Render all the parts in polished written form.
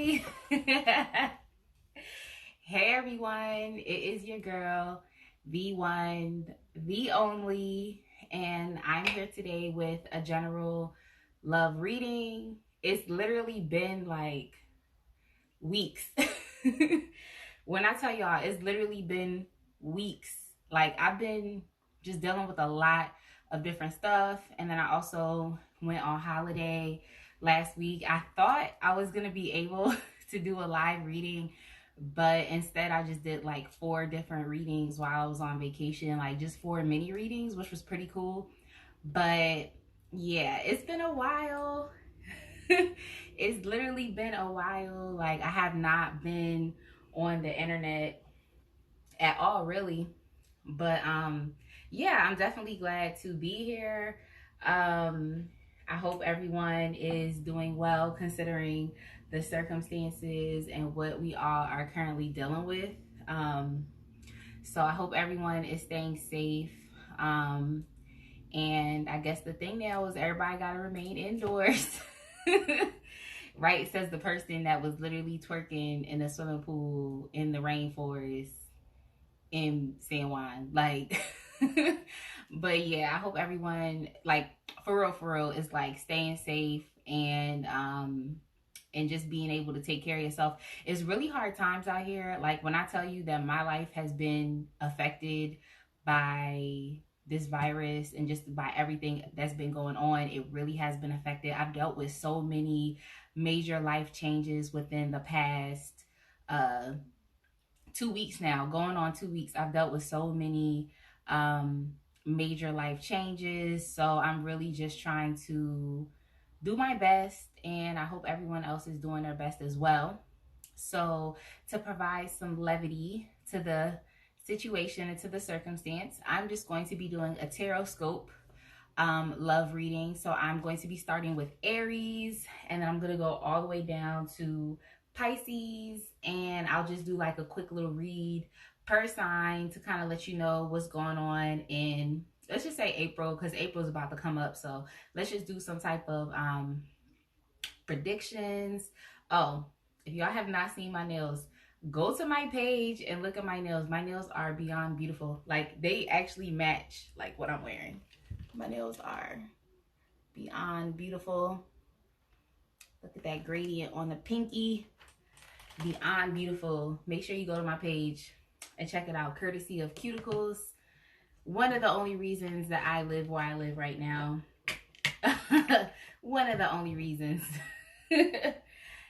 Hey. Hey everyone, it is your girl, the one, the only, and I'm here today with a general love reading. It's literally been like weeks. When I tell y'all, it's literally been weeks. Like, I've been just dealing with a lot of different stuff, and then I also went on holiday last week. I thought I was gonna be able to do a live reading, but instead I just did like 4 different readings while I was on vacation, like just 4 mini readings, which was pretty cool. But yeah, it's been a while. It's literally been a while. Like, I have not been on the internet at all, really. But yeah, I'm definitely glad to be here. I hope everyone is doing well considering the circumstances and what we all are currently dealing with. Um, so I hope everyone is staying safe. And I guess the thing now is everybody got to remain indoors. Right, says the person that was literally twerking in a swimming pool in the rainforest in San Juan. Like, but yeah, I hope everyone, like, for real, is like staying safe and just being able to take care of yourself. It's really hard times out here. Like, when I tell you that my life has been affected by this virus and just by everything that's been going on, it really has been affected. I've dealt with so many major life changes within the past 2 weeks now, going on 2 weeks. I've dealt with so many um, major life changes. So I'm really just trying to do my best, and I hope everyone else is doing their best as well. So, to provide some levity to the situation and to the circumstance, I'm just going to be doing a tarot scope love reading. So I'm going to be starting with Aries, and then I'm going to go all the way down to Pisces, and I'll just do like a quick little read per sign to kind of let you know what's going on in, let's just say, April, because April's about to come up. So let's just do some type of predictions. Oh, if y'all have not seen my nails, go to my page and look at my nails. My nails are beyond beautiful. Like, they actually match like what I'm wearing. My nails are beyond beautiful. Look at that gradient on the pinky. Beyond beautiful. Make sure you go to my page and check it out, courtesy of Cuticles. One of the only reasons that I live where I live right now. One of the only reasons.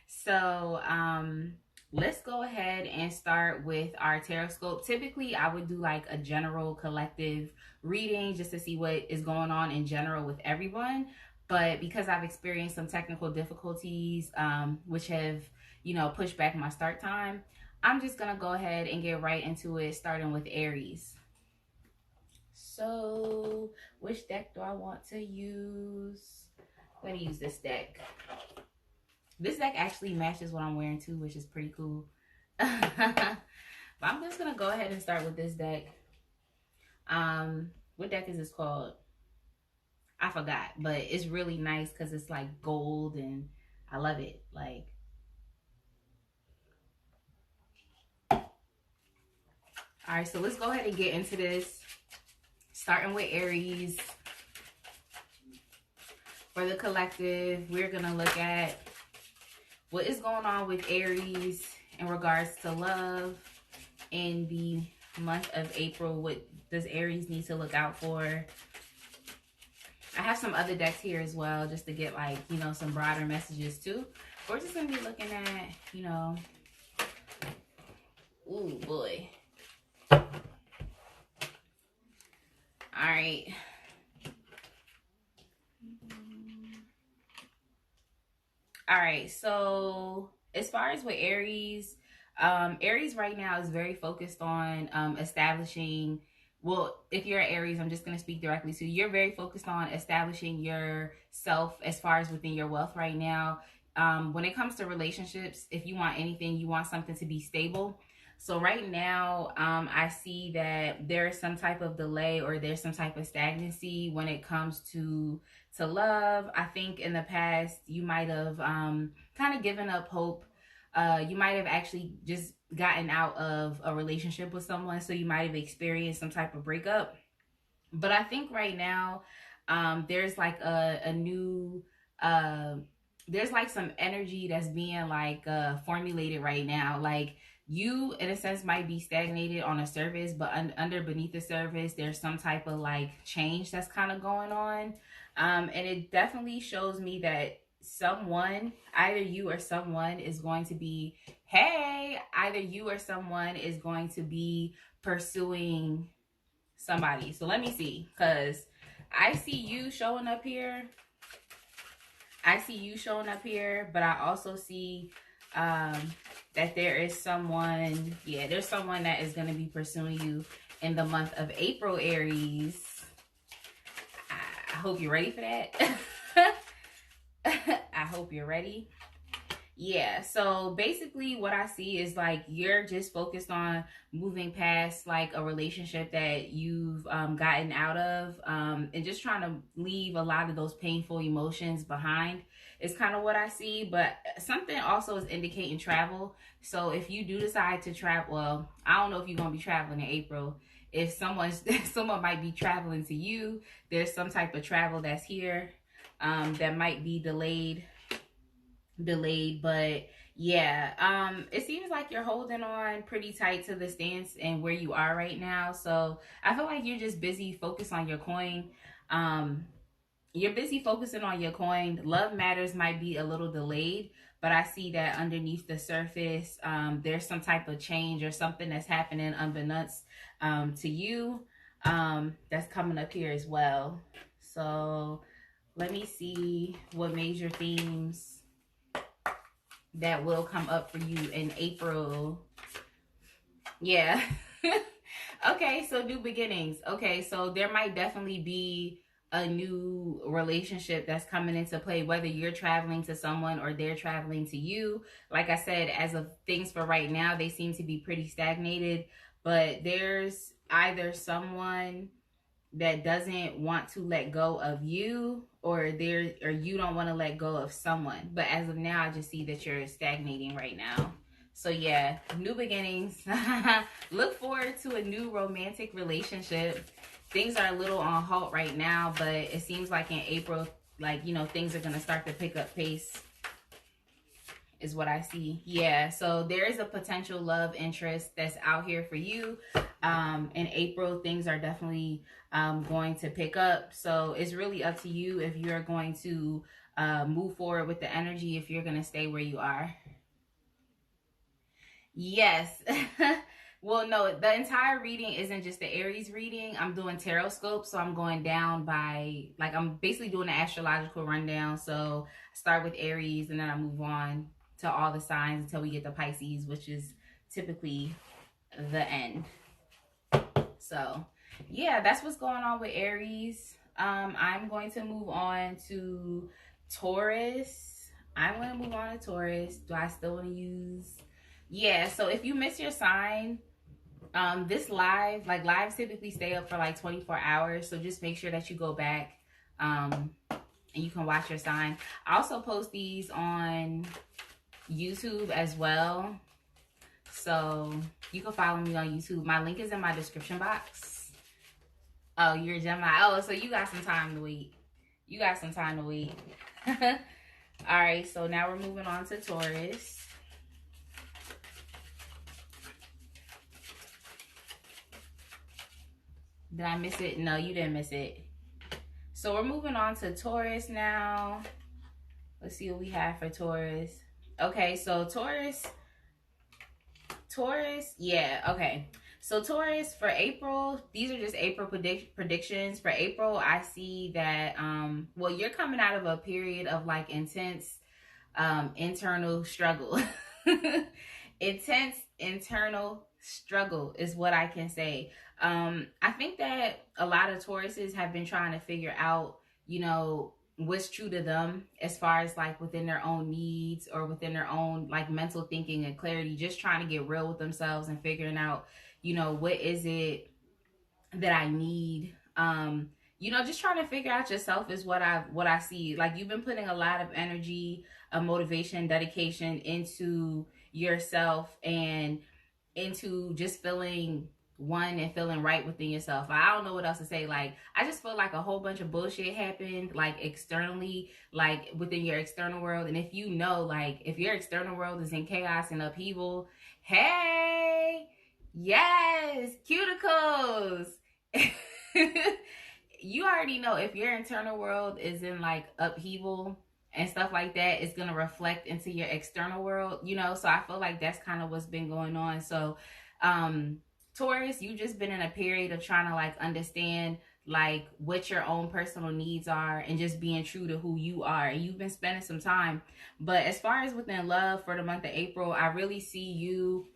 So let's go ahead and start with our tarot scope. Typically I would do like a general collective reading just to see what is going on in general with everyone, but because I've experienced some technical difficulties which have, you know, pushed back my start time, I'm just gonna go ahead and get right into it, starting with Aries. So which deck do I want to use? I'm gonna use this deck. This deck actually matches what I'm wearing too, which is pretty cool. But I'm just gonna go ahead and start with this deck. What deck is this called? I forgot, but it's really nice because it's like gold and I love it. Like, all right, so let's go ahead and get into this. Starting with Aries. For the collective, we're gonna look at what is going on with Aries in regards to love in the month of April. What does Aries need to look out for? I have some other decks here as well, just to get, like, you know, some broader messages too. We're just gonna be looking at, you know, ooh boy. All right. All right, so as far as with Aries, Aries right now is very focused on establishing, well, if you're Aries, I'm just going to speak directly to you. You're very focused on establishing yourself as far as within your wealth right now. When it comes to relationships, if you want anything, you want something to be stable. So right now, I see that there's some type of delay or there's some type of stagnancy when it comes to love. I think in the past you might have kind of given up hope You might have actually just gotten out of a relationship with someone, so you might have experienced some type of breakup. But I think right now, there's like a new, uh, there's like some energy that's being like formulated right now. Like you, in a sense, might be stagnated on a surface, but under beneath the surface, there's some type of like change that's kind of going on. And it definitely shows me that someone, either you or someone, is going to be, hey, either you or someone is going to be pursuing somebody. So let me see, because I see you showing up here. I see you showing up here, but I also see that there is someone, yeah, there's someone that is going to be pursuing you in the month of April, Aries. I hope you're ready for that. I hope you're ready. Yeah, so basically what I see is like you're just focused on moving past like a relationship that you've gotten out of, and just trying to leave a lot of those painful emotions behind is kind of what I see. But something also is indicating travel. So if you do decide to travel, well, I don't know if you're going to be traveling in April. If someone might be traveling to you, there's some type of travel that's here that might be delayed, but yeah, it seems like you're holding on pretty tight to the stance and where you are right now. So I feel like you're just busy focused on your coin. You're busy focusing on your coin. Love matters might be a little delayed, but I see that underneath the surface, there's some type of change or something that's happening unbeknownst to you, that's coming up here as well. So let me see what major themes that will come up for you in April. Yeah. Okay, so new beginnings. Okay, so there might definitely be a new relationship that's coming into play, whether you're traveling to someone or they're traveling to you. Like I said, as of things for right now, they seem to be pretty stagnated, but there's either someone that doesn't want to let go of you, or you don't want to let go of someone. But as of now, I just see that you're stagnating right now. So yeah, new beginnings. Look forward to a new romantic relationship. Things are a little on halt right now, but it seems like in April, like, things are going to start to pick up pace is what I see. Yeah, so there is a potential love interest that's out here for you. In April, things are definitely going to pick up. So it's really up to you if you're going to move forward with the energy, if you're going to stay where you are. Yes. Well, no, the entire reading isn't just the Aries reading. I'm doing TAROTSCOPES, so I'm going down by, like, I'm basically doing an astrological rundown. So I start with Aries, and then I move on to all the signs until we get to Pisces, which is typically the end. So yeah, that's what's going on with Aries. I'm going to move on to Taurus. I'm going to move on to Taurus. Do I still want to use? Yeah, so if you miss your sign, this lives typically stay up for like 24 hours. So just make sure that you go back and you can watch your sign. I also post these on YouTube as well. So you can follow me on YouTube. My link is in my description box. Oh, you're a Gemini. Oh, so you got some time to wait. You got some time to wait. All right, so now we're moving on to Taurus. Did I miss it? No, you didn't miss it. So we're moving on to Taurus now. Let's see what we have for Taurus. Okay, so Taurus, yeah, okay. So Taurus, for April, these are just April predictions. For April, I see that, well, you're coming out of a period of like intense internal struggle. Intense internal struggle is what I can say. I think that a lot of Tauruses have been trying to figure out, what's true to them as far as like within their own needs or within their own like mental thinking and clarity, just trying to get real with themselves and figuring out, what is it that I need, you know, just trying to figure out yourself is what I see. Like, you've been putting a lot of energy, motivation, dedication into yourself and into just feeling one and feeling right within yourself. I don't know what else to say. Like, I just feel like a whole bunch of bullshit happened, like externally, like within your external world. And if you know, like, if your external world is in chaos and upheaval, hey, yes, cuticles. You already know if your internal world is in like upheaval and stuff like that, it's going to reflect into your external world, you know. So I feel like that's kind of what's been going on. So um Taurus, you just been in a period of trying to like understand like what your own personal needs are and just being true to who you are, and you've been spending some time. But as far as within love for the month of April, I really see you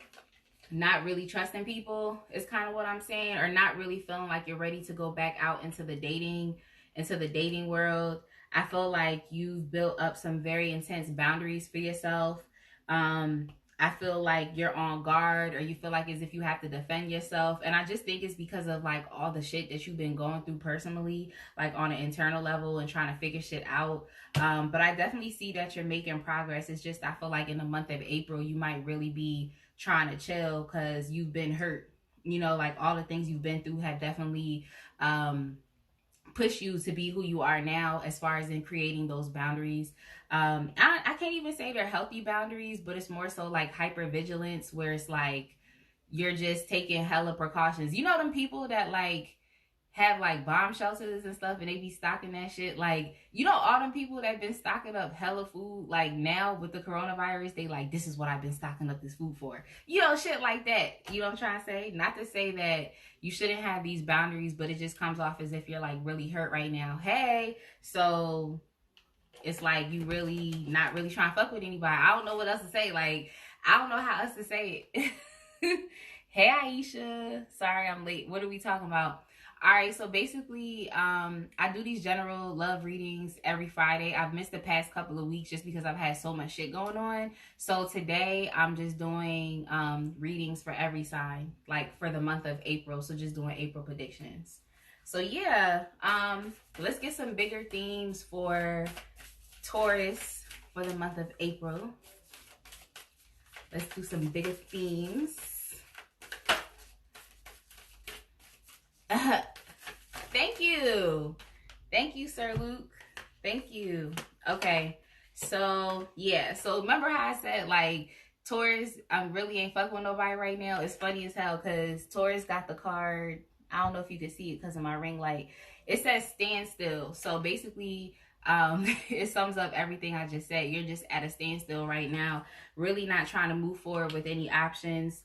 not really trusting people is kind of what I'm saying, or not really feeling like you're ready to go back out into the dating world. I feel like you've built up some very intense boundaries for yourself. um I feel like you're on guard, or you feel like as if you have to defend yourself, and I just think it's because of like all the shit that you've been going through personally, like on an internal level, and trying to figure shit out. But I definitely see that you're making progress. It's just I feel like in the month of April you might really be trying to chill because you've been hurt. You know, like all the things you've been through have definitely push you to be who you are now, as far as in creating those boundaries. I can't even say they're healthy boundaries, but it's more so like hyper vigilance, where it's like you're just taking hella precautions. You know, them people that like have like bomb shelters and stuff, and they be stocking that shit. Like, you know, all them people that been stocking up hella food, like now with the coronavirus, they like, this is what I've been stocking up this food for. You know, shit like that. You know what I'm trying to say? Not to say that you shouldn't have these boundaries, but it just comes off as if you're like really hurt right now. Hey, so it's like you really not really trying to fuck with anybody. I don't know what else to say. Like, I don't know how else to say it. Hey, Aisha. Sorry I'm late. What are we talking about? All right, so basically, I do these general love readings every Friday. I've missed the past couple of weeks just because I've had so much shit going on. So today I'm just doing readings for every sign, like for the month of April. So just doing April predictions. So yeah, let's get some bigger themes for Taurus for the month of April. Let's do some bigger themes. Thank you. Thank you, Sir Luke. Thank you. Okay. So, yeah. So, remember how I said, like, Taurus, I really ain't fucking with nobody right now? It's funny as hell because Taurus got the card. I don't know if you can see it because of my ring light. It says standstill. So, basically, it sums up everything I just said. You're just at a standstill right now, really not trying to move forward with any options.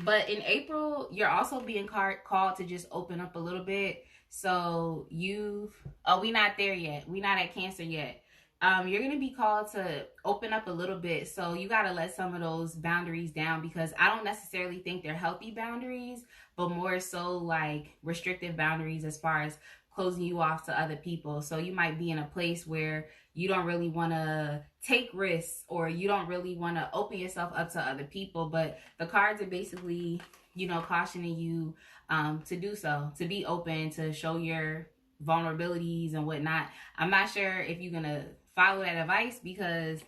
But in April, you're also being called to just open up a little bit. So we not there yet. We not at Cancer yet. You're going to be called to open up a little bit. So you got to let some of those boundaries down, because I don't necessarily think they're healthy boundaries, but more so like restrictive boundaries as far as closing you off to other people. So you might be in a place where you don't really want to take risks, or you don't really want to open yourself up to other people. But the cards are basically, you know, cautioning you to do so, to be open, to show your vulnerabilities and whatnot. I'm not sure if you're going to follow that advice, because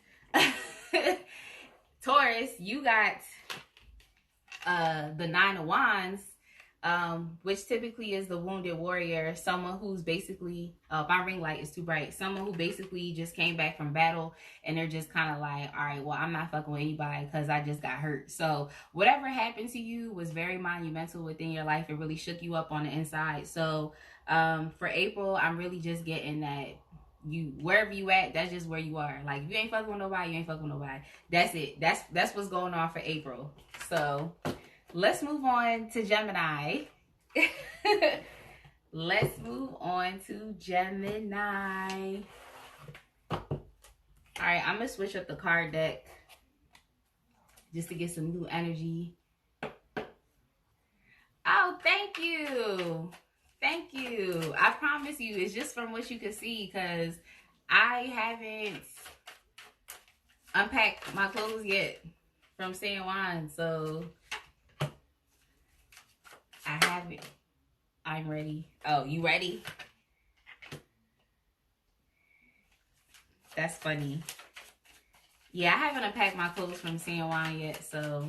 Taurus, you got the Nine of Wands, which typically is the wounded warrior, someone who's basically, my ring light is too bright, someone who basically just came back from battle, and they're just kind of like, all right, well, I'm not fucking with anybody because I just got hurt. So whatever happened to you was very monumental within your life. It really shook you up on the inside. So for April, I'm really just getting that you, wherever you at, that's just where you are. Like, if you ain't fucking with nobody, you ain't fucking with nobody. That's it. That's what's going on for April. So let's move on to Gemini. Let's move on to Gemini. All right, I'm going to switch up the card deck just to get some new energy. Oh, thank you. Thank you. I promise you, it's just from what you can see, because I haven't unpacked my clothes yet from San Juan. So I I'm ready. Oh, you ready? That's funny. Yeah, I haven't unpacked my clothes from San Juan yet, so.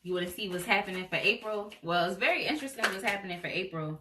You want to see what's happening for April? Well, it's very interesting what's happening for April.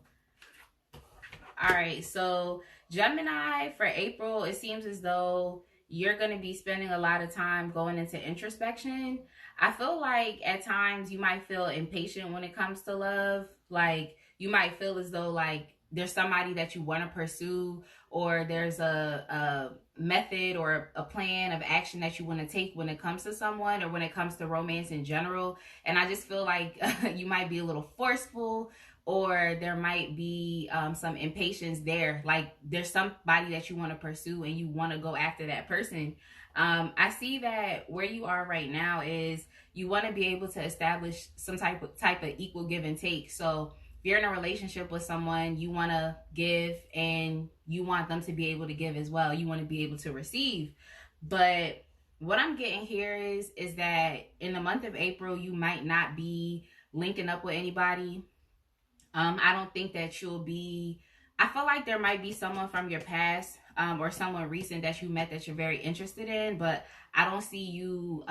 All right, so Gemini for April, it seems as though you're going to be spending a lot of time going into introspection. I feel like at times you might feel impatient when it comes to love. Like you might feel as though like there's somebody that you want to pursue, or there's a method or a plan of action that you want to take when it comes to someone or when it comes to romance in general. And I just feel like you might be a little forceful, or there might be some impatience there. Like there's somebody that you want to pursue and you want to go after that person. I see that where you are right now is you want to be able to establish some type of equal give and take. So if you're in a relationship with someone, you want to give and you want them to be able to give as well. You want to be able to receive. But what I'm getting here is that in the month of April, you might not be linking up with anybody. I don't think that you'll be, I feel like there might be someone from your past or someone recent that you met that you're very interested in, but I don't see you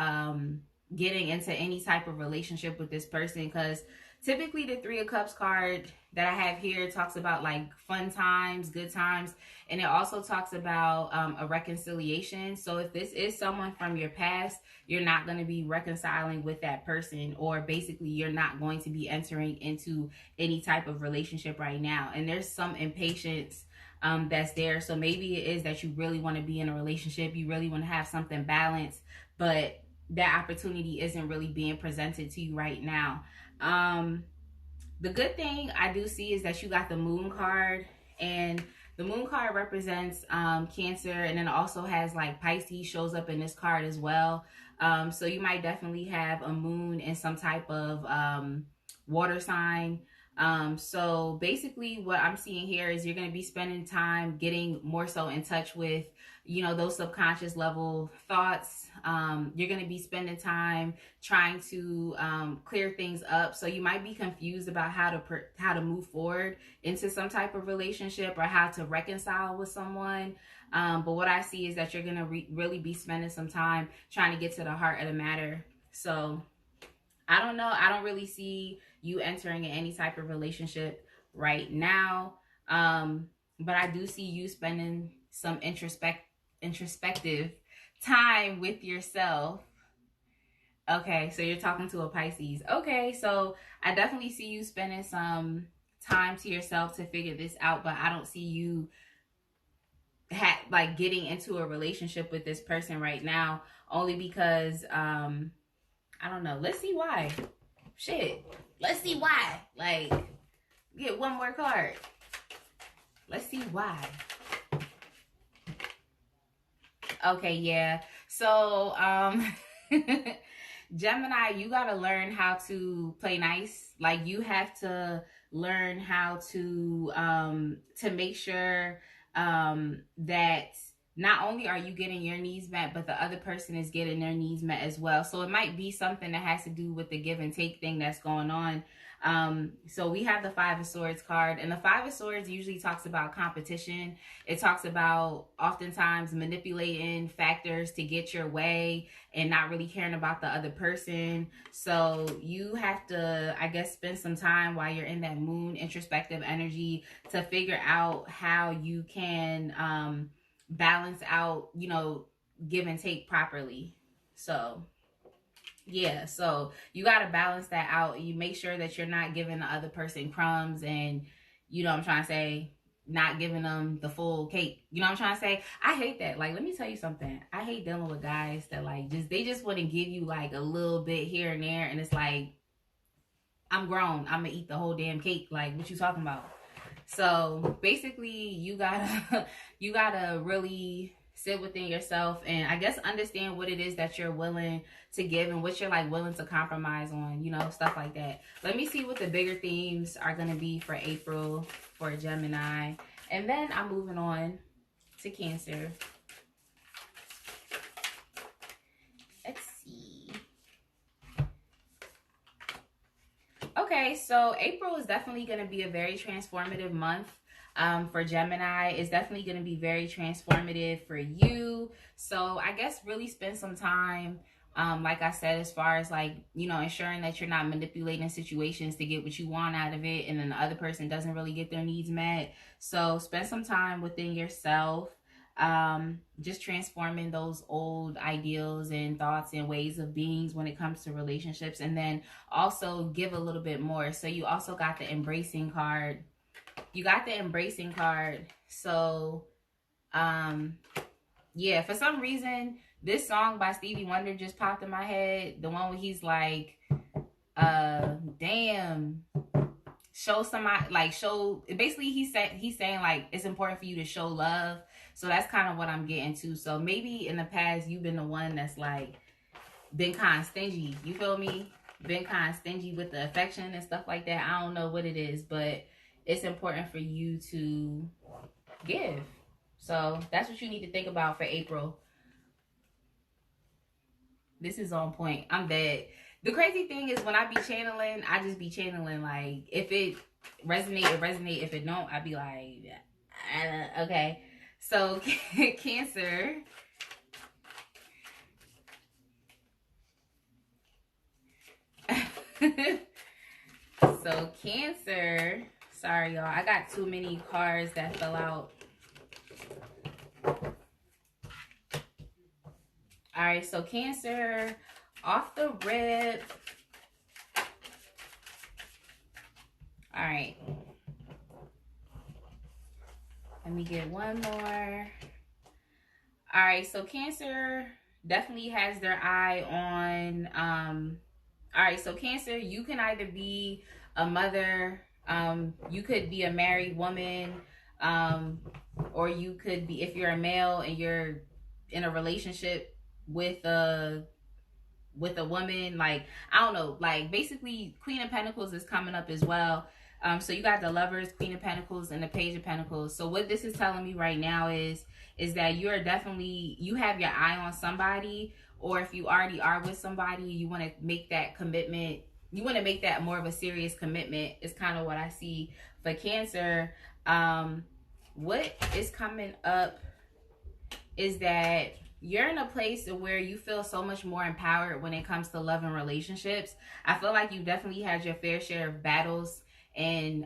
getting into any type of relationship with this person, because typically the Three of Cups card that I have here talks about like fun times, good times, and it also talks about a reconciliation. So if this is someone from your past, you're not going to be reconciling with that person, or basically you're not going to be entering into any type of relationship right now. And there's some impatience that's there. So maybe it is that you really want to be in a relationship, you really want to have something balanced, but that opportunity isn't really being presented to you right now. The good thing I do see is that you got the Moon card, and the Moon card represents Cancer, and then it also has like Pisces shows up in this card as well. So you might definitely have a moon in some type of water sign. So basically what I'm seeing here is you're going to be spending time getting more so in touch with, you know, those subconscious level thoughts. You're going to be spending time trying to clear things up. So you might be confused about how to move forward into some type of relationship, or how to reconcile with someone. But what I see is that you're going to really be spending some time trying to get to the heart of the matter. So I don't know. I don't really see you entering in any type of relationship right now. But I do see you spending some introspective time with yourself. Okay, so you're talking to a Pisces. Okay, so I definitely see you spending some time to yourself to figure this out, but I don't see you like getting into a relationship with this person right now, only because I don't know. Let's see why. Shit. Let's see why. Like, get one more card. Let's see why. Okay, yeah. So, Gemini, you got to learn how to play nice. Like, you have to learn how to make sure that not only are you getting your needs met, but the other person is getting their needs met as well. So it might be something that has to do with the give and take thing that's going on. So we have the Five of Swords card, and the Five of Swords usually talks about competition. It talks about oftentimes manipulating factors to get your way and not really caring about the other person. So you have to, I guess, spend some time while you're in that moon introspective energy to figure out how you can balance out, you know, give and take properly. So yeah, so you got to balance that out. You make sure that you're not giving the other person crumbs, and you know what I'm trying to say, not giving them the full cake. You know what I'm trying to say? I hate that. Like, let me tell you something. I hate dealing with guys that like they just want to give you like a little bit here and there, and it's like, I'm grown. I'm gonna eat the whole damn cake. Like, what you talking about? So basically you gotta really sit within yourself and I guess understand what it is that you're willing to give and what you're like willing to compromise on, you know, stuff like that. Let me see what the bigger themes are going to be for April for Gemini, and then I'm moving on to Cancer. Okay, so April is definitely going to be a very transformative month for Gemini. It's definitely going to be very transformative for you. So I guess really spend some time, like I said, as far as like, you know, ensuring that you're not manipulating situations to get what you want out of it, and then the other person doesn't really get their needs met. So spend some time within yourself, just transforming those old ideals and thoughts and ways of beings when it comes to relationships, and then also give a little bit more. So you also got the embracing card. You got the embracing card. So yeah, for some reason this song by Stevie Wonder just popped in my head, the one where he's like damn, show somebody, like, show, basically he's saying like it's important for you to show love. So that's kind of what I'm getting to. So maybe in the past you've been the one that's like been kind of stingy, you feel me, been kind of stingy with the affection and stuff like that. I don't know what it is, but it's important for you to give. So that's what you need to think about for April. This is on point. I'm dead. The crazy thing is when I be channeling, I just be channeling. Like, if it resonate, it resonate. If it don't, I be like, okay. So Cancer. So Cancer. Sorry, y'all. I got too many cards that fell out. All right, so Cancer, off the rip. All right. Let me get one more. All right, so Cancer definitely has their eye on, all right, so Cancer, you can either be a mother, you could be a married woman, or you could be, if you're a male and you're in a relationship with a woman, like, I don't know, like, basically Queen of Pentacles is coming up as well. So you got the Lovers, Queen of Pentacles, and the Page of Pentacles. So what this is telling me right now is that you are definitely, you have your eye on somebody, or if you already are with somebody, you want to make that commitment. You want to make that more of a serious commitment. Is kind of what I see for Cancer. What is coming up is that you're in a place where you feel so much more empowered when it comes to love and relationships. I feel like you definitely had your fair share of battles, and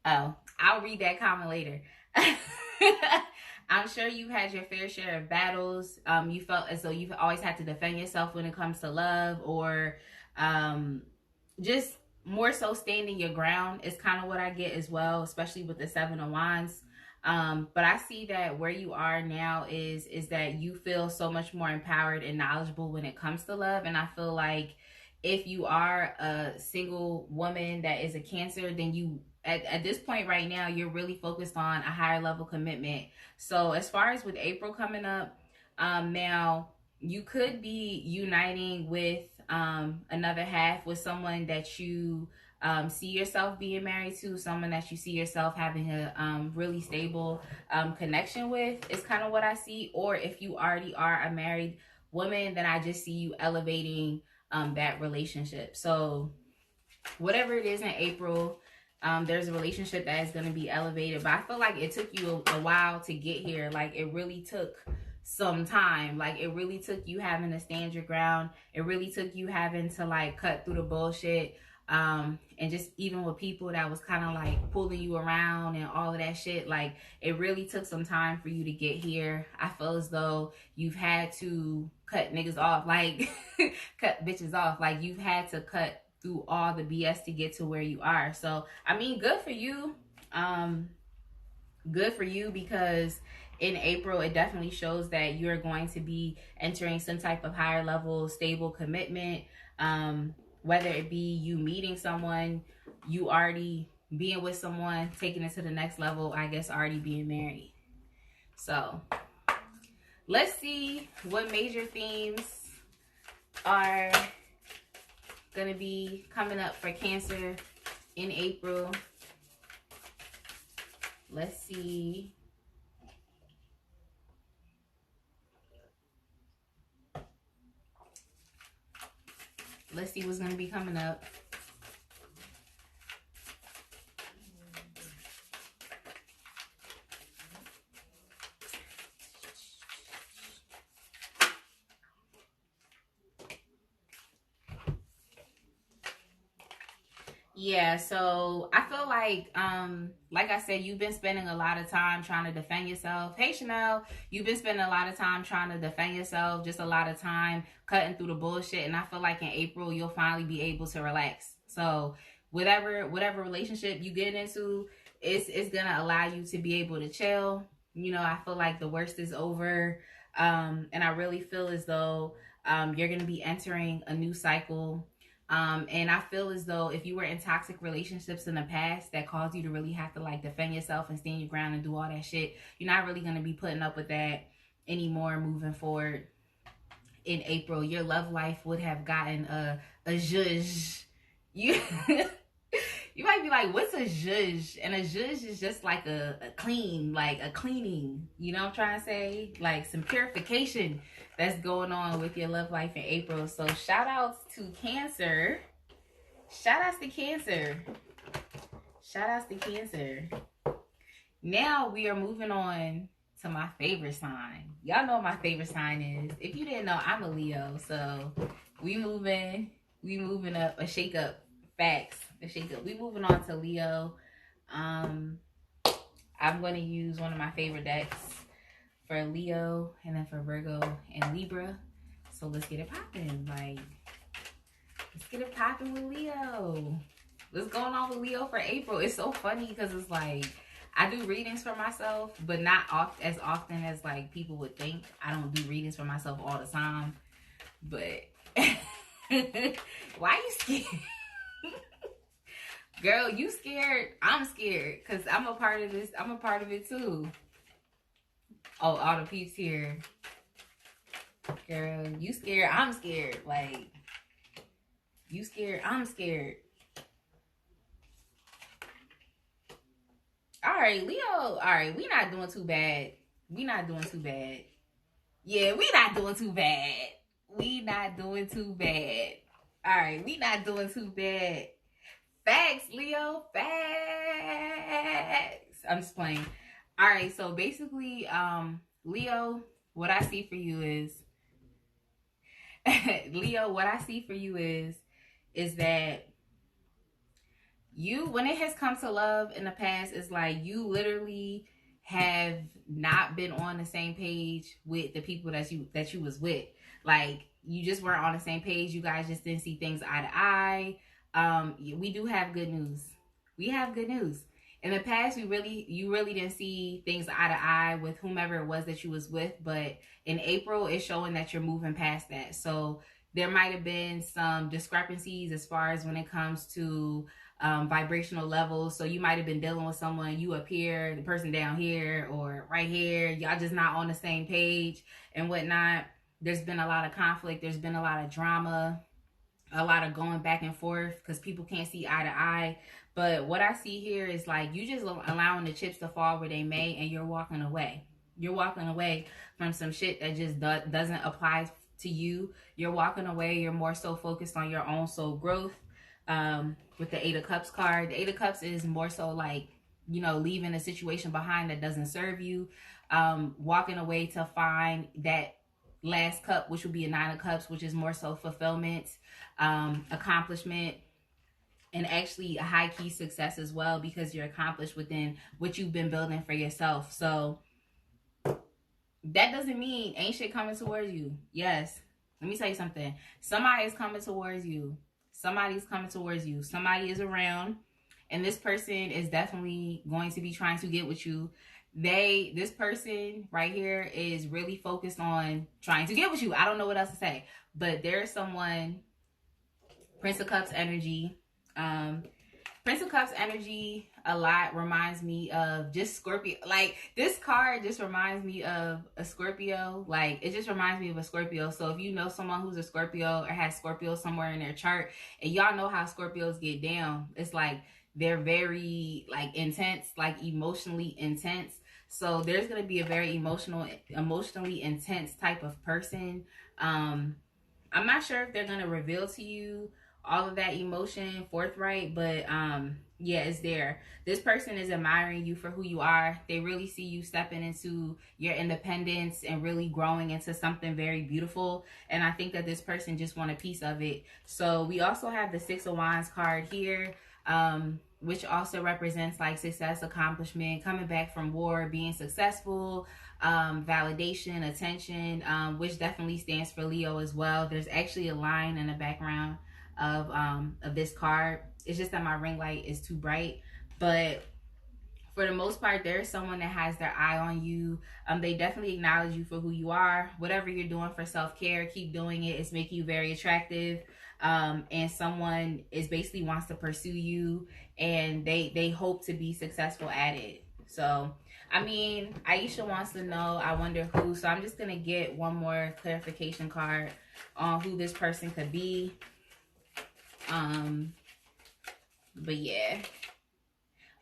oh, I'll read that comment later. I'm sure you had your fair share of battles. You felt as though you've always had to defend yourself when it comes to love, or just more so standing your ground is kind of what I get as well, especially with the Seven of Wands. But I see that where you are now is that you feel so much more empowered and knowledgeable when it comes to love. And I feel like if you are a single woman that is a Cancer, then you, at this point right now, you're really focused on a higher level commitment. So as far as with April coming up, now you could be uniting with another half, with someone that you see yourself being married to, someone that you see yourself having a really stable connection with, is kind of what I see. Or if you already are a married woman, then I just see you elevating that relationship. So whatever it is in April, there's a relationship that is going to be elevated. But I feel like it took you a while to get here. Like, it really took some time. Like, it really took you having to stand your ground. It really took you having to, like, cut through the bullshit. And just even with people that was kind of like pulling you around and all of that shit, like, it really took some time for you to get here. I feel as though you've had to cut niggas off, like cut bitches off. Like, you've had to cut through all the BS to get to where you are. So, I mean, good for you. Good for you, because in April, it definitely shows that you're going to be entering some type of higher level, stable commitment. Whether it be you meeting someone, you already being with someone, taking it to the next level, I guess already being married. So let's see what major themes are going to be coming up for Cancer in April. Let's see. Let's see what's going to be coming up. Yeah, so I feel like I said, you've been spending a lot of time trying to defend yourself. Hey Chanel, you've been spending a lot of time trying to defend yourself, just a lot of time cutting through the bullshit. And I feel like in April you'll finally be able to relax. So whatever relationship you get into, it's gonna allow you to be able to chill. You know, I feel like the worst is over. And I really feel as though you're gonna be entering a new cycle. And I feel as though if you were in toxic relationships in the past that caused you to really have to like defend yourself and stand your ground and do all that shit, you're not really going to be putting up with that anymore moving forward. In April, your love life would have gotten a zhuzh. You you might be like, what's a zhuzh? And a zhuzh is just like a clean, like a cleaning. You know what I'm trying to say? Like some purification that's going on with your love life in April. So shout outs to Cancer. Shout outs to Cancer. Shout outs to Cancer. Now we are moving on to my favorite sign. Y'all know what my favorite sign is. If you didn't know, I'm a Leo. So we moving up, a shake up. Facts, a shake up. We moving on to Leo. I'm going to use one of my favorite decks for Leo and then for Virgo and Libra. So let's get it popping. Like, let's get it popping with Leo. What's going on with Leo for April? It's so funny because it's like, I do readings for myself, but not as often as like people would think. I don't do readings for myself all the time. But why you scared? Girl, you scared? I'm scared because I'm a part of this. I'm a part of it too. Oh, all the peeps here. Girl, you scared? I'm scared. Like, you scared? I'm scared. All right, Leo. All right, we not doing too bad. We not doing too bad. Yeah, we not doing too bad. We not doing too bad. All right, we not doing too bad. Facts, Leo. Facts. I'm just playing. All right, so basically, Leo, what I see for you is Leo, what I see for you is that you, when it has come to love in the past, it's like you literally have not been on the same page with the people that you was with. Like, you just weren't on the same page. You guys just didn't see things eye to eye. We do have good news. We have good news. In the past, you really didn't see things eye to eye with whomever it was that you was with, but in April, it's showing that you're moving past that. So there might have been some discrepancies as far as when it comes to vibrational levels. So you might have been dealing with someone, you up here, the person down here, or right here. Y'all just not on the same page and whatnot. There's been a lot of conflict. There's been a lot of drama, a lot of going back and forth because people can't see eye to eye. But what I see here is like you just allowing the chips to fall where they may, and you're walking away. You're walking away from some shit that just doesn't apply to you. You're walking away. You're more so focused on your own soul growth. With the 8 of Cups card, the 8 of Cups is more so like, you know, leaving a situation behind that doesn't serve you. Walking away to find that last cup, which would be a 9 of Cups, which is more so fulfillment, accomplishment, and actually a high key success as well, because you're accomplished within what you've been building for yourself. So that doesn't mean ain't shit coming towards you. Yes, let me tell you something. Somebody is coming towards you. Somebody's coming towards you. Somebody is around, and this person is definitely going to be trying to get with you. This person right here is really focused on trying to get with you. I don't know what else to say, but there's someone, Prince of Cups energy. Prince of Cups energy a lot reminds me of just Scorpio. Like, this card just reminds me of a Scorpio. Like, it just reminds me of a Scorpio. So if you know someone who's a Scorpio or has Scorpio somewhere in their chart, and y'all know how Scorpios get down, it's like they're very like intense, like emotionally intense. So there's going to be a very emotionally intense type of person I'm not sure if they're going to reveal to you all of that emotion forthright, but yeah, it's there. This person is admiring you for who you are. They really see you stepping into your independence and really growing into something very beautiful. And I think that this person just want a piece of it. So we also have the Six of Wands card here, which also represents like success, accomplishment, coming back from war, being successful, validation, attention, which definitely stands for Leo as well. There's actually a line in the background of this card. It's just that my ring light is too bright, but for the most part, there's someone that has their eye on you. They definitely acknowledge you for who you are. Whatever you're doing for self-care, keep doing it. It's making you very attractive. And someone is basically wants to pursue you, and they hope to be successful at it. So I mean, Aisha wants to know, I wonder who. So I'm just going to get one more clarification card on who this person could be. But yeah.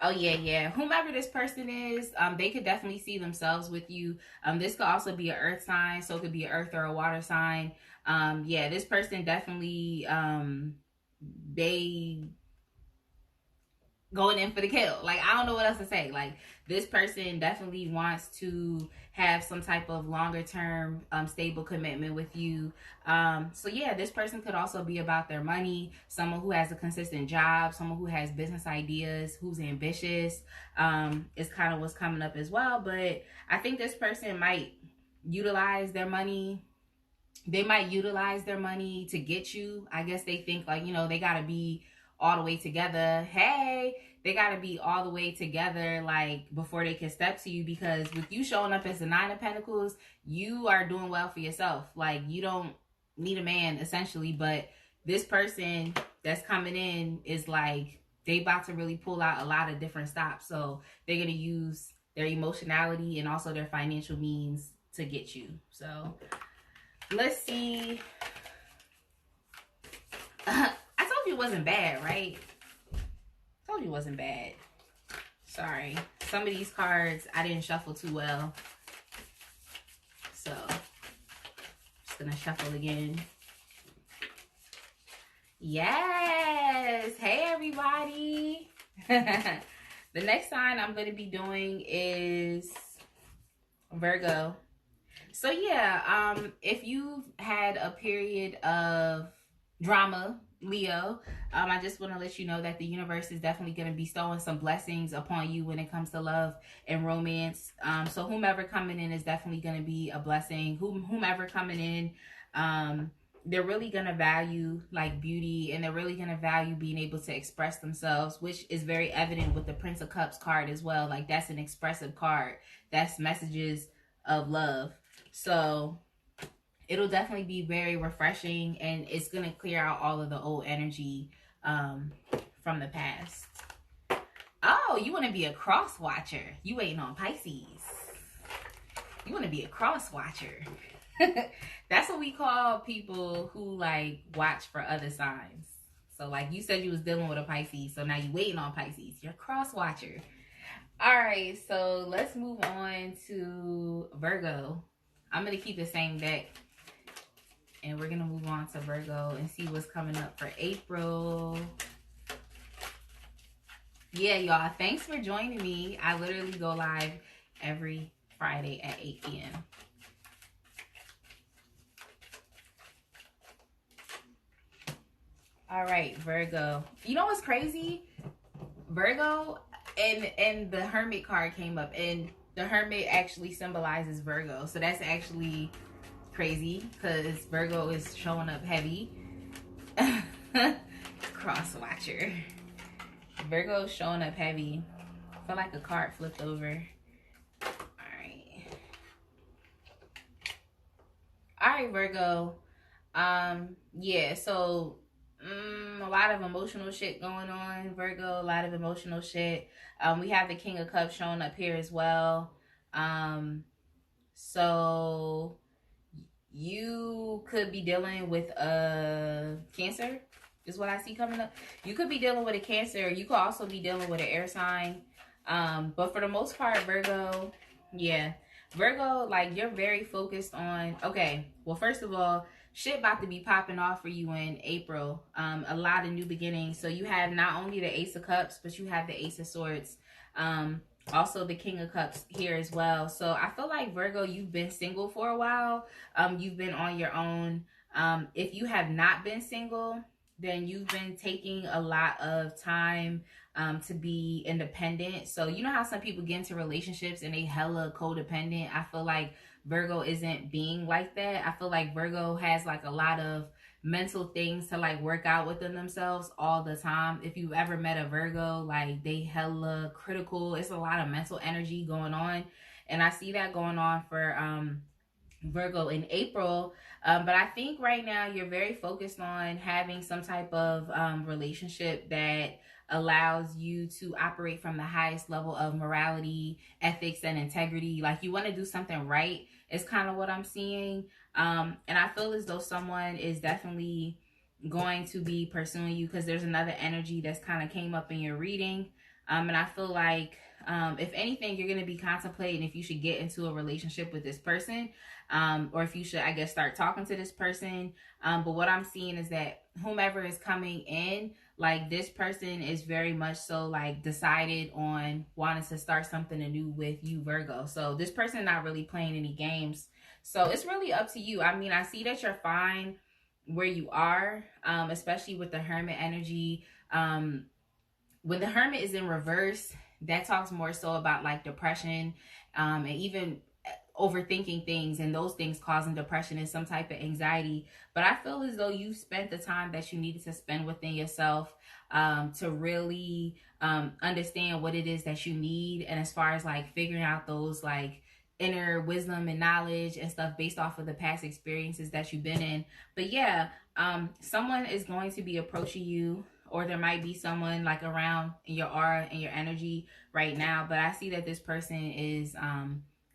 Oh, yeah. Whomever this person is, they could definitely see themselves with you. This could also be an earth sign. So it could be an earth or a water sign. Yeah, this person definitely, they going in for the kill. Like, I don't know what else to say. Like, this person definitely wants to have some type of longer term stable commitment with you. So yeah, this person could also be about their money, someone who has a consistent job, someone who has business ideas, who's ambitious, is kind of what's coming up as well. But I think this person might utilize their money. They might utilize their money to get you. I guess they think like, you know, they got to be all the way together. Hey, they got to be all the way together, like, before they can step to you, because with you showing up as the Nine of Pentacles, you are doing well for yourself. Like, you don't need a man, essentially. But this person that's coming in is like, they about to really pull out a lot of different stops. So they're going to use their emotionality and also their financial means to get you. So let's see. I told you it wasn't bad, right? I told you it wasn't bad. Sorry. Some of these cards I didn't shuffle too well. So, just gonna shuffle again. Yes! Hey, everybody! The next sign I'm going to be doing is Virgo. So, yeah, if you've had a period of drama, Leo, I just want to let you know that the universe is definitely going to be bestowing some blessings upon you when it comes to love and romance. So whomever coming in is definitely going to be a blessing. Whomever coming in, they're really going to value like beauty, and they're really going to value being able to express themselves, which is very evident with the Prince of Cups card as well. Like, that's an expressive card. That's messages of love. So it'll definitely be very refreshing, and it's going to clear out all of the old energy from the past. Oh, you want to be a cross watcher. You waiting on Pisces. You want to be a cross watcher. That's what we call people who like watch for other signs. So like you said you was dealing with a Pisces, so now you waiting on Pisces. You're a cross watcher. All right, so let's move on to Virgo. I'm going to keep the same deck, and we're going to move on to Virgo and see what's coming up for April. Yeah, y'all, thanks for joining me. I literally go live every Friday at 8 p.m. All right, Virgo. You know what's crazy? Virgo and the Hermit card came up, and the Hermit actually symbolizes Virgo. So that's actually crazy because Virgo is showing up heavy. Cross watcher. Virgo is showing up heavy. I feel like a card flipped over. All right, Virgo. Yeah, so a lot of emotional shit going on, Virgo. A lot of emotional shit. We have the King of Cups showing up here as well. So you could be dealing with a Cancer, is what I see coming up. You could be dealing with a Cancer. You could also be dealing with an air sign. But for the most part, Virgo, yeah. Virgo, like, you're very focused on, okay, well, first of all, shit about to be popping off for you in April. A lot of new beginnings. So you have not only the Ace of Cups, but you have the Ace of Swords. Also the King of Cups here as well. So I feel like, Virgo, you've been single for a while. You've been on your own. If you have not been single, then you've been taking a lot of time to be independent. So you know how some people get into relationships and they hella codependent? I feel like Virgo isn't being like that. I feel like Virgo has like a lot of mental things to like work out within themselves all the time. If you've ever met a Virgo, like they hella critical. It's a lot of mental energy going on. And I see that going on for Virgo in April. But I think right now you're very focused on having some type of relationship that allows you to operate from the highest level of morality, ethics, and integrity. Like you want to do something right is kind of what I'm seeing. And I feel as though someone is definitely going to be pursuing you, because there's another energy that's kind of came up in your reading. And I feel like if anything, you're going to be contemplating if you should get into a relationship with this person, or if you should, I guess, start talking to this person. But what I'm seeing is that whomever is coming in, like this person is very much so like decided on wanting to start something anew with you, Virgo. So this person not really playing any games. So it's really up to you. I mean, I see that you're fine where you are, especially with the Hermit energy. When the Hermit is in reverse, that talks more so about like depression, and even overthinking things, and those things causing depression and some type of anxiety. But I feel as though you spent the time that you needed to spend within yourself to really understand what it is that you need, and as far as like figuring out those like inner wisdom and knowledge and stuff based off of the past experiences that you've been in. But yeah, someone is going to be approaching you, or there might be someone like around in your aura and your energy right now. But I see that this person is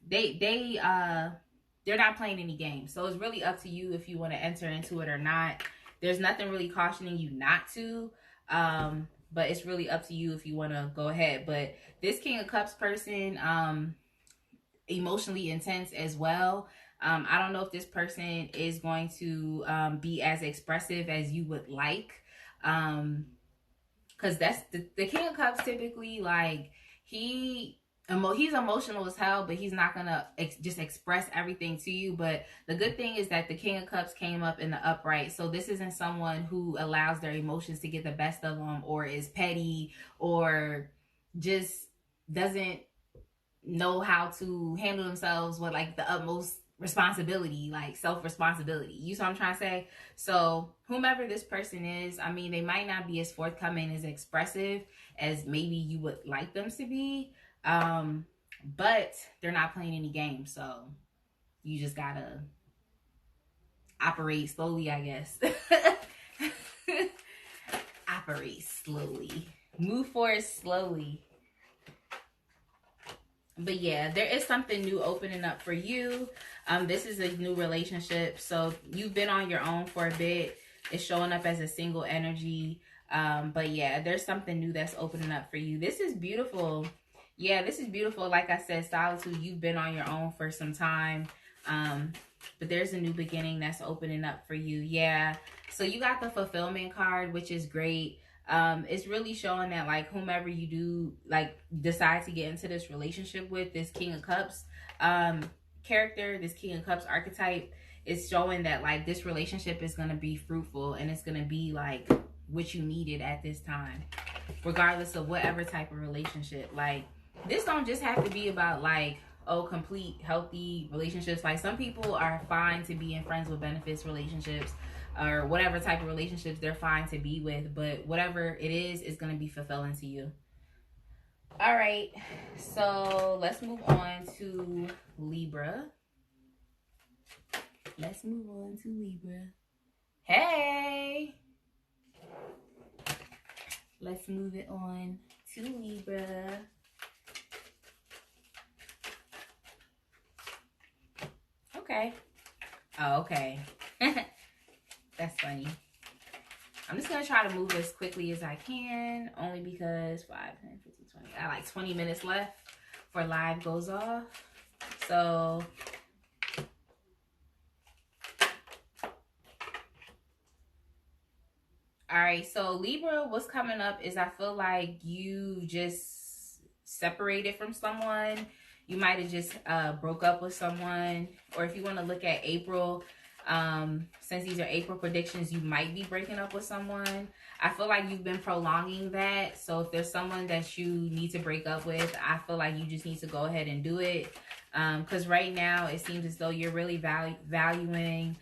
they're not playing any games. So it's really up to you if you want to enter into it or not. There's nothing really cautioning you not to. But it's really up to you if you want to go ahead. But this King of Cups person, emotionally intense as well. I don't know if this person is going to be as expressive as you would like. Because that's the King of Cups typically, like he's emotional as hell, but he's not gonna just express everything to you. But the good thing is that the King of Cups came up in the upright, so this isn't someone who allows their emotions to get the best of them, or is petty, or just doesn't know how to handle themselves with like the utmost responsibility, like self-responsibility. You see what I'm trying to say? So whomever this person is, I mean, they might not be as forthcoming, as expressive as maybe you would like them to be, but they're not playing any games. So you just gotta operate slowly, I guess. Operate slowly, move forward slowly. But yeah, there is something new opening up for you. This is a new relationship. So you've been on your own for a bit. It's showing up as a single energy. But yeah, there's something new that's opening up for you. This is beautiful. Yeah, this is beautiful. Like I said, solitude, you've been on your own for some time. But there's a new beginning that's opening up for you. Yeah. So you got the fulfillment card, which is great. It's really showing that like whomever you do like decide to get into this relationship with, this King of Cups character, this King of Cups archetype, is showing that like this relationship is going to be fruitful, and it's going to be like what you needed at this time, regardless of whatever type of relationship. Like this don't just have to be about like, oh, complete healthy relationships. Like some people are fine to be in friends with benefits relationships, or whatever type of relationships they're fine to be with, but whatever it is going to be fulfilling to you. All right, so let's move on to Libra. Let's move on to Libra. Hey, let's move it on to Libra. Okay. Oh, okay. That's funny. I'm just going to try to move as quickly as I can, only because 5, 10, 15, 20. I got like 20 minutes left before live goes off. So All right, so Libra, what's coming up is I feel like you just separated from someone. You might have just broke up with someone. Or if you want to look at April, since these are April predictions, you might be breaking up with someone. I feel like you've been prolonging that. So if there's someone that you need to break up with, I feel like you just need to go ahead and do it. Because right now it seems as though you're really valuing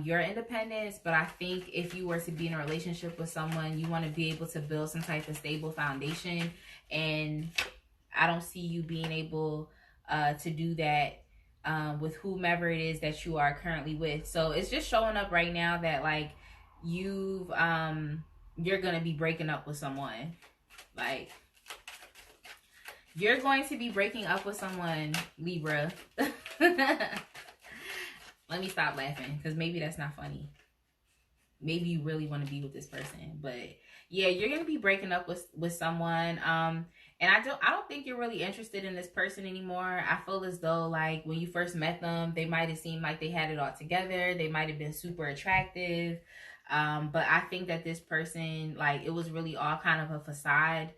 your independence. But I think if you were to be in a relationship with someone, you want to be able to build some type of stable foundation. And I don't see you being able to do that with whomever it is that you are currently with. So it's just showing up right now that like you're gonna be breaking up with someone. Like you're going to be breaking up with someone, Libra. Let me stop laughing because maybe that's not funny. Maybe you really want to be with this person, but yeah, you're gonna be breaking up with someone. And I don't think you're really interested in this person anymore. I feel as though like when you first met them, they might have seemed like they had it all together. They might have been super attractive. But I think that this person, like, it was really all kind of a facade.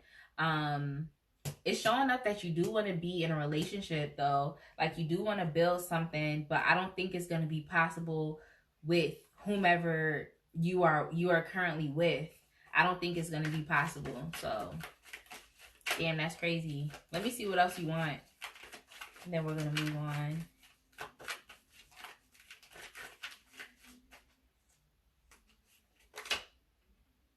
It's showing up that you do want to be in a relationship though. Like you do want to build something, but I don't think it's going to be possible with whomever you are currently with. I don't think it's going to be possible. So damn, that's crazy. Let me see what else you want, and then we're going to move on.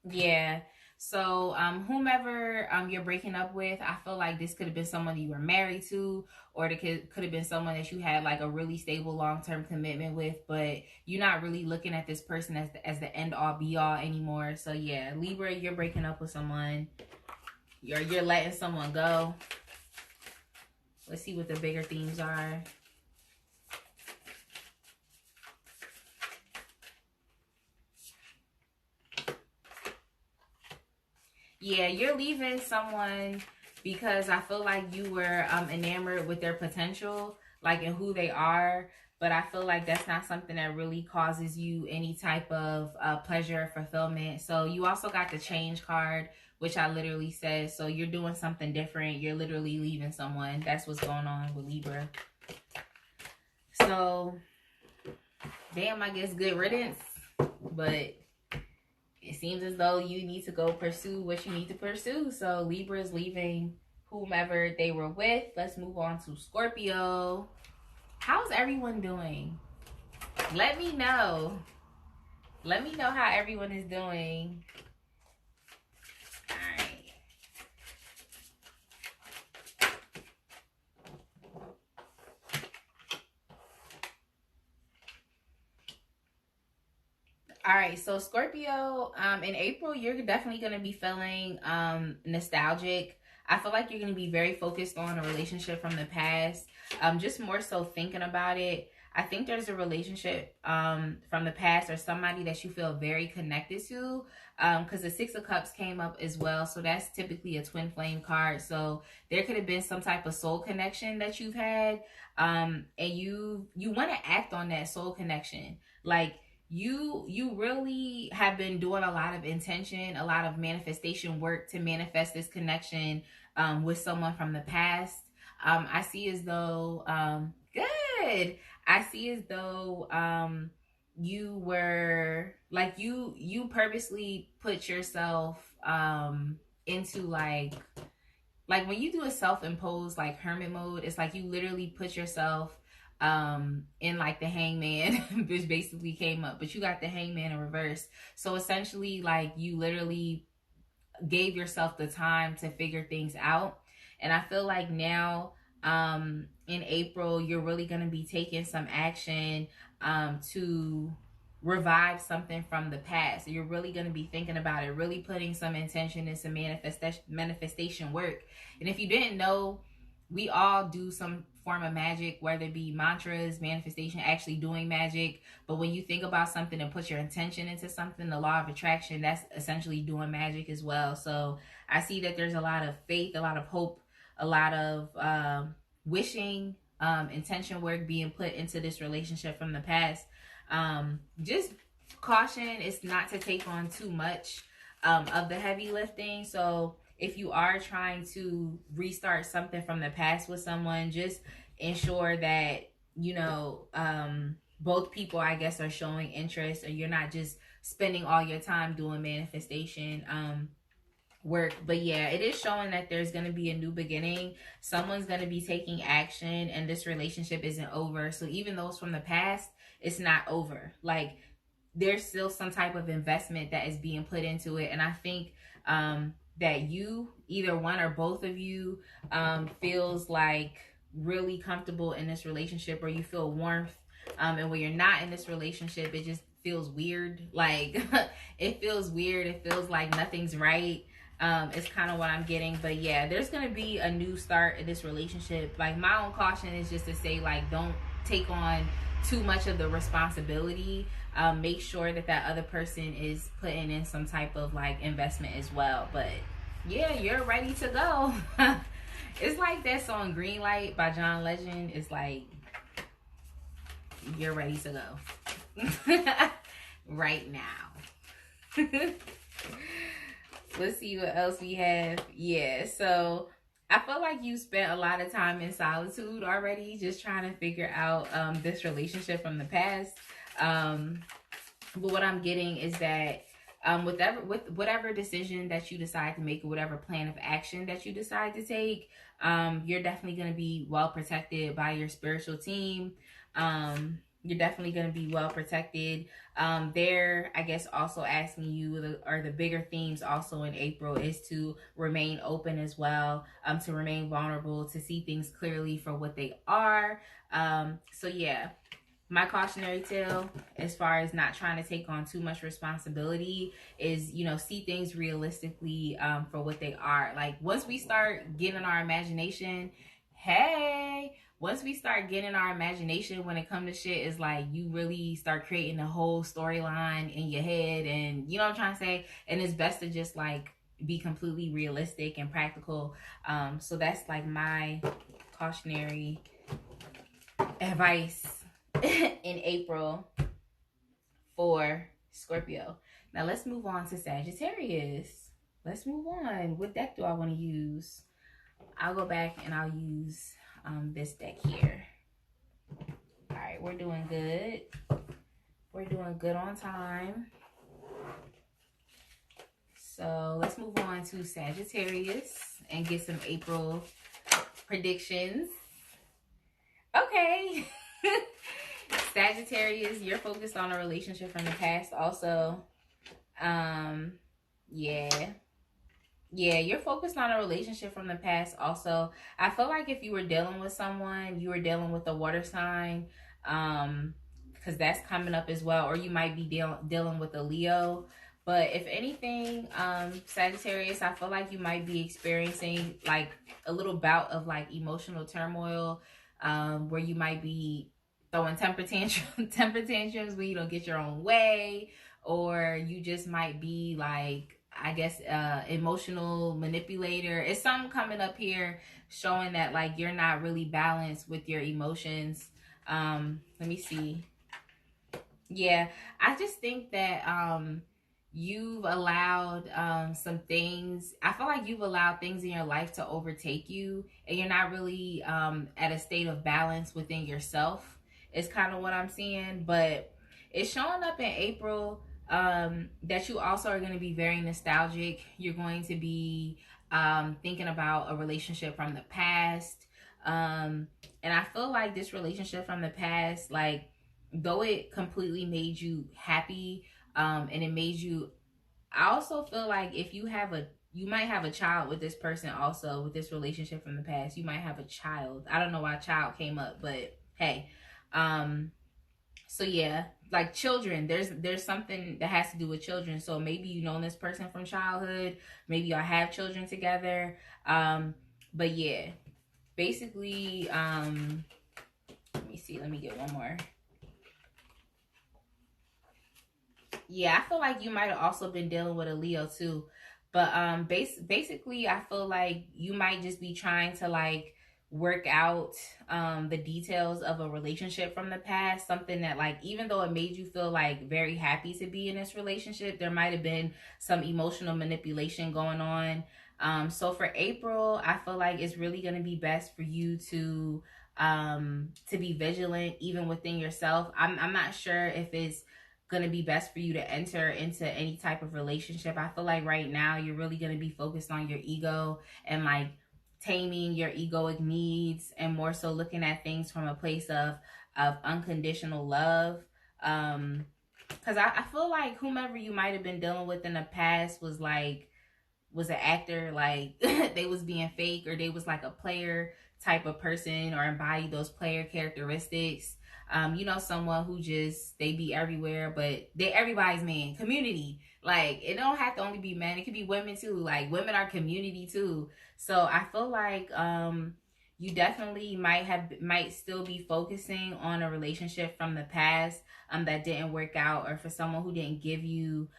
Yeah. So, whomever you're breaking up with, I feel like this could have been someone you were married to, or it could have been someone that you had like a really stable long-term commitment with, but you're not really looking at this person as the end all be all anymore. So yeah, Libra, you're breaking up with someone. You're letting someone go. Let's see what the bigger themes are. Yeah, you're leaving someone because I feel like you were enamored with their potential, like in who they are. But I feel like that's not something that really causes you any type of pleasure or fulfillment. So you also got the change card, which I literally said. So you're doing something different. You're literally leaving someone. That's what's going on with Libra. So, damn, I guess good riddance. But it seems as though you need to go pursue what you need to pursue. So Libra is leaving whomever they were with. Let's move on to Scorpio. How's everyone doing? Let me know. Let me know how everyone is doing. All right. All right, so Scorpio, in April, you're definitely going to be feeling nostalgic. I feel like you're going to be very focused on a relationship from the past, just more so thinking about it. I think there's a relationship from the past or somebody that you feel very connected to, because the Six of Cups came up as well. So that's typically a twin flame card. So there could have been some type of soul connection that you've had, and you want to act on that soul connection. Like, you really have been doing a lot of intention, a lot of manifestation work to manifest this connection with someone from the past. I see as though good. I see as though you were like you purposely put yourself into like when you do a self-imposed like hermit mode, it's like you literally put yourself in like the hangman, which basically came up, but you got the hangman in reverse. So essentially like you literally gave yourself the time to figure things out. And I feel like now in April you're really going to be taking some action to revive something from the past. You're really going to be thinking about it, really putting some intention and some manifestation work. And if you didn't know, we all do some form of magic, whether it be mantras, manifestation, actually doing magic. But when you think about something and put your intention into something, the law of attraction, that's essentially doing magic as well. So I see that there's a lot of faith, a lot of hope, a lot of wishing, intention work being put into this relationship from the past. Just caution is not to take on too much of the heavy lifting. So if you are trying to restart something from the past with someone, just ensure that, you know, both people, I guess, are showing interest, or you're not just spending all your time doing manifestation work. But yeah, it is showing that there's going to be a new beginning. Someone's going to be taking action, and this relationship isn't over. So even though it's from the past, it's not over. Like, there's still some type of investment that is being put into it. And I think that you, either one or both of you, feels like really comfortable in this relationship, or you feel warmth. And when you're not in this relationship, it just feels weird. Like, it feels weird. It feels like nothing's right. It's kind of what I'm getting. But yeah, there's going to be a new start in this relationship. Like, my own caution is just to say, like, don't take on too much of the responsibility. Make sure that that other person is putting in some type of like investment as well. But yeah, you're ready to go. It's like that song Green Light by John Legend. It's like, you're ready to go right now. Let's see what else we have. Yeah, so I feel like you spent a lot of time in solitude already, just trying to figure out this relationship from the past. But what I'm getting is that with whatever decision that you decide to make, or whatever plan of action that you decide to take, you're definitely going to be well protected by your spiritual team. You're definitely going to be well protected. They're, I guess, also asking you, or the bigger themes also in April is to remain open as well, to remain vulnerable, to see things clearly for what they are. So yeah, my cautionary tale as far as not trying to take on too much responsibility is, you know, see things realistically for what they are. Like, once we start getting our imagination, once we start getting our imagination when it comes to shit, is like you really start creating a whole storyline in your head, and you know what I'm trying to say? And it's best to just like be completely realistic and practical. So that's like my cautionary advice in April for Scorpio. Now let's move on to Sagittarius. Let's move on. What deck do I want to use? I'll go back and I'll use this deck here. All right, we're doing good. We're doing good on time. So let's move on to Sagittarius and get some April predictions. Okay. Sagittarius, you're focused on a relationship from the past also. Yeah, you're focused on a relationship from the past also. I feel like if you were dealing with someone, you were dealing with a water sign, because that's coming up as well. Or you might be dealing with a Leo. But if anything, Sagittarius, I feel like you might be experiencing like a little bout of like emotional turmoil, where you might be throwing temper tantrums when you don't get your own way, or you just might be like, I guess, emotional manipulator. It's something coming up here showing that like you're not really balanced with your emotions. Let me see. Yeah, I just think that you've allowed some things. I feel like you've allowed things in your life to overtake you, and you're not really at a state of balance within yourself. Is kind of what I'm seeing. But it's showing up in April that you also are going to be very nostalgic. You're going to be thinking about a relationship from the past. And I feel like this relationship from the past, like, though it completely made you happy, and it made you, I also feel like if you might have a child with this person also, with this relationship from the past. You might have a child. I don't know why child came up, but hey. So yeah, like children, there's something that has to do with children. So maybe you know this person from childhood, maybe y'all have children together. But yeah, basically, let me see, let me get one more. Yeah, I feel like you might have also been dealing with a Leo too. But basically I feel like you might just be trying to like work out the details of a relationship from the past, something that, like, even though it made you feel like very happy to be in this relationship, there might have been some emotional manipulation going on. So for April, I feel like it's really going to be best for you to be vigilant even within yourself. I'm not sure if it's going to be best for you to enter into any type of relationship. I feel like right now you're really going to be focused on your ego and like taming your egoic needs, and more so looking at things from a place of unconditional love. Because I feel like whomever you might have been dealing with in the past was an actor, like they was being fake, or they was like a player type of person, or embodied those player characteristics. Someone who just, they be everywhere, but they everybody's man. Community. Like, it don't have to only be men, it could be women too. Like, women are community too. So I feel like you definitely might still be focusing on a relationship from the past that didn't work out, or for someone who didn't give you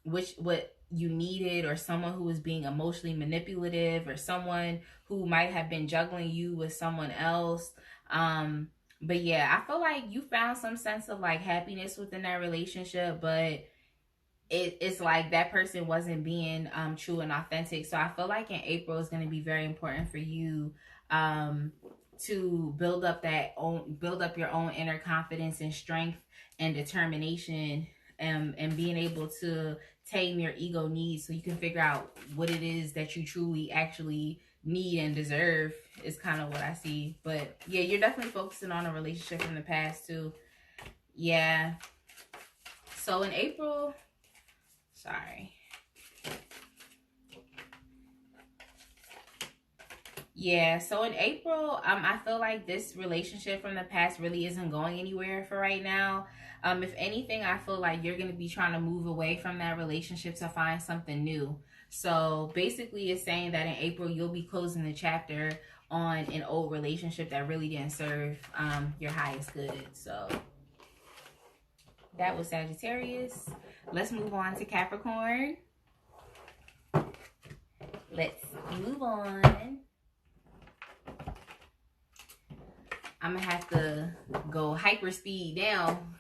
what you needed, or someone who was being emotionally manipulative, or someone who might have been juggling you with someone else. But yeah, I feel like you found some sense of like happiness within that relationship, but it's like that person wasn't being true and authentic. So I feel like in April is going to be very important for you to build up your own inner confidence and strength and determination, and being able to tame your ego needs, so you can figure out what it is that you truly actually need and deserve, is kind of what I see. But yeah, you're definitely focusing on a relationship from the past too. Yeah. So in April, sorry. Yeah, so in April, I feel like this relationship from the past really isn't going anywhere for right now. If anything, I feel like you're going to be trying to move away from that relationship to find something new. So basically, it's saying that in April, you'll be closing the chapter on an old relationship that really didn't serve your highest good. So that was Sagittarius. Let's move on to Capricorn. Let's move on. I'm gonna have to go hyper speed down.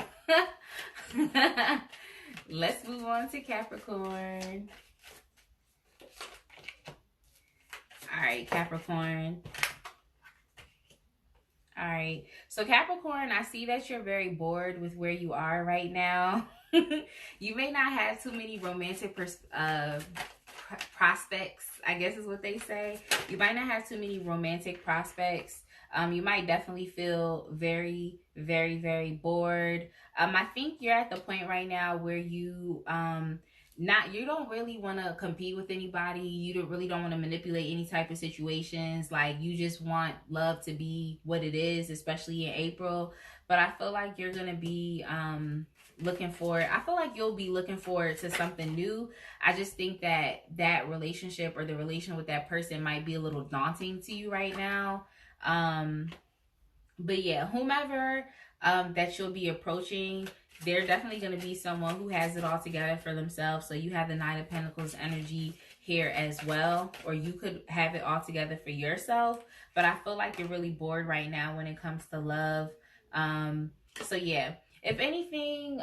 Let's move on to Capricorn. All right, Capricorn. All right, so Capricorn, I see that you're very bored with where you are right now. You may not have too many romantic prospects, I guess is what they say. You might not have too many romantic prospects. You might definitely feel very, very, very bored. I think you're at the point right now where you don't really want to compete with anybody. You really don't want to manipulate any type of situations. Like, you just want love to be what it is, especially in April. But I feel like you're gonna be you'll be looking forward to something new. I just think that relationship, or the relation with that person, might be a little daunting to you right now. But yeah, whomever that you'll be approaching, they're definitely going to be someone who has it all together for themselves. So you have the Nine of Pentacles energy here as well, or you could have it all together for yourself. But I feel like you're really bored right now when it comes to love. So yeah, if anything,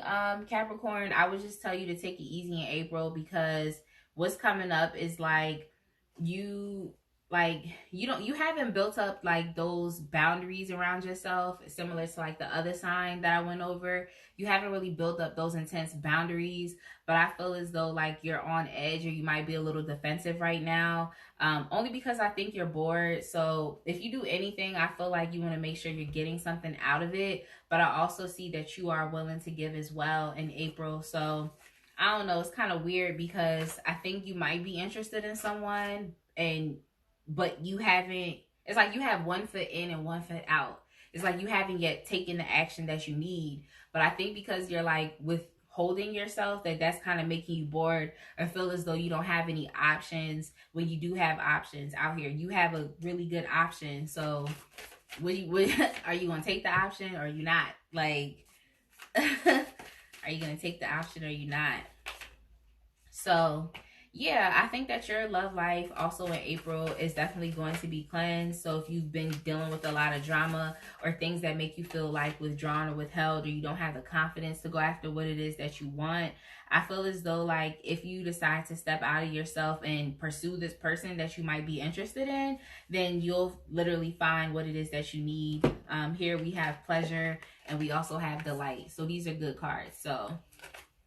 Capricorn, I would just tell you to take it easy in April, because what's coming up is like you haven't built up like those boundaries around yourself, similar to like the other sign that I went over. You haven't really built up those intense boundaries, but I feel as though like you're on edge, or you might be a little defensive right now, only because I think you're bored. So if you do anything, I feel like you want to make sure you're getting something out of it, but I also see that you are willing to give as well in April. So I don't know, it's kind of weird, because I think you might be interested in someone, but you haven't, it's like you have one foot in and one foot out. It's like you haven't yet taken the action that you need. But I think because you're like withholding yourself, that's kind of making you bored, or feel as though you don't have any options when you do have options out here. You have a really good option. So are you going to take the option, or are you not? Like, are you going to take the option, or are you not? So Yeah, I think that your love life also in April is definitely going to be cleansed. So if you've been dealing with a lot of drama or things that make you feel like withdrawn or withheld, or you don't have the confidence to go after what it is that you want, I feel as though like if you decide to step out of yourself and pursue this person that you might be interested in, then you'll literally find what it is that you need. Here we have pleasure and we also have delight. So these are good cards. So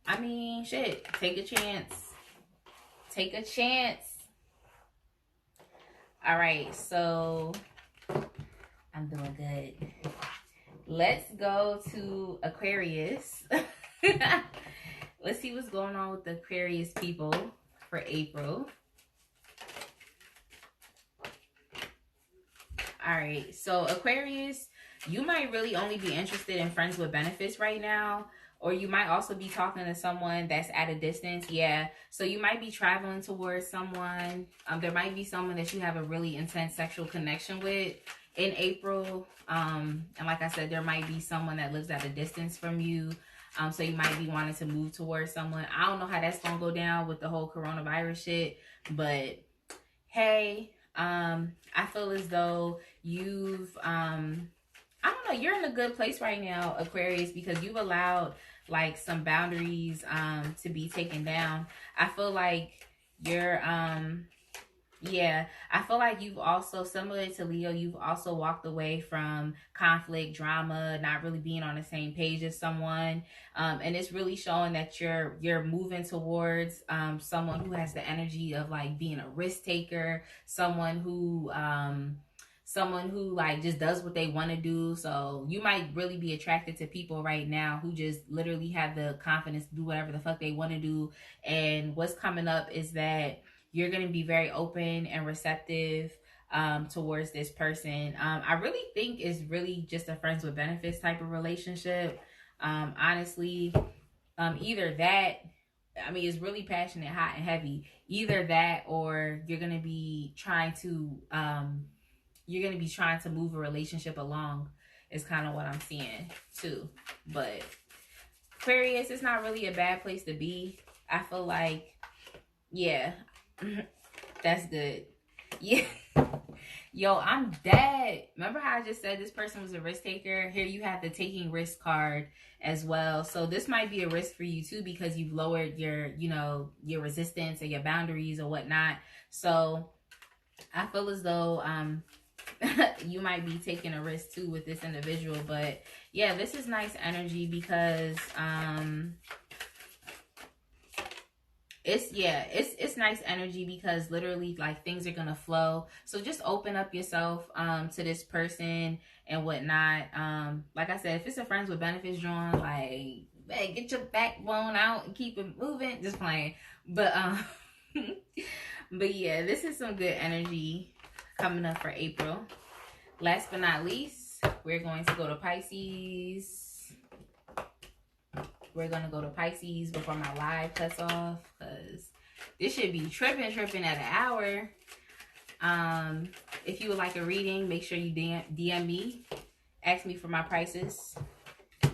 I mean, shit, take a chance. Take a chance. All right, so I'm doing good. Let's go to Aquarius. Let's see what's going on with the Aquarius people for April. All right, so Aquarius, you might really only be interested in friends with benefits right now, or you might also be talking to someone that's at a distance. Yeah, so you might be traveling towards someone. There might be someone that you have a really intense sexual connection with in April. And like I said, there might be someone that lives at a distance from you. So you might be wanting to move towards someone. I don't know how that's gonna go down with the whole coronavirus shit, but hey, I feel as though you've I don't know, you're in a good place right now, Aquarius, because you've allowed like some boundaries to be taken down. I feel like you're yeah, I feel like you've also, similar to Leo, you've also walked away from conflict, drama, not really being on the same page as someone, and it's really showing that you're moving towards someone who has the energy of like being a risk taker, someone who like just does what they want to do. So you might really be attracted to people right now who just literally have the confidence to do whatever the fuck they want to do. And what's coming up is that you're going to be very open and receptive towards this person. I really think it's really just a friends with benefits type of relationship. Honestly, either that, I mean, it's really passionate, hot and heavy. Either that, or you're going to be trying to move a relationship along is kind of what I'm seeing too. But Aquarius, it's not really a bad place to be. I feel like, yeah, that's good. Yeah. Yo, I'm dead. Remember how I just said this person was a risk taker? Here you have the taking risk card as well. So this might be a risk for you too, because you've lowered your, your resistance or your boundaries or whatnot. So I feel as though you might be taking a risk too with this individual. But yeah, this is nice energy because it's nice energy because literally like things are gonna flow. So just open up yourself to this person and whatnot. Like I said, if it's a friends with benefits drawing, like, hey, get your backbone out and keep it moving. Just playing. But but yeah, this is some good energy coming up for April. Last but not least, we're going to go to Pisces. We're going to go to Pisces before my live cuts off, because this should be tripping at an hour. If you would like a reading, make sure you DM me. Ask me for my prices.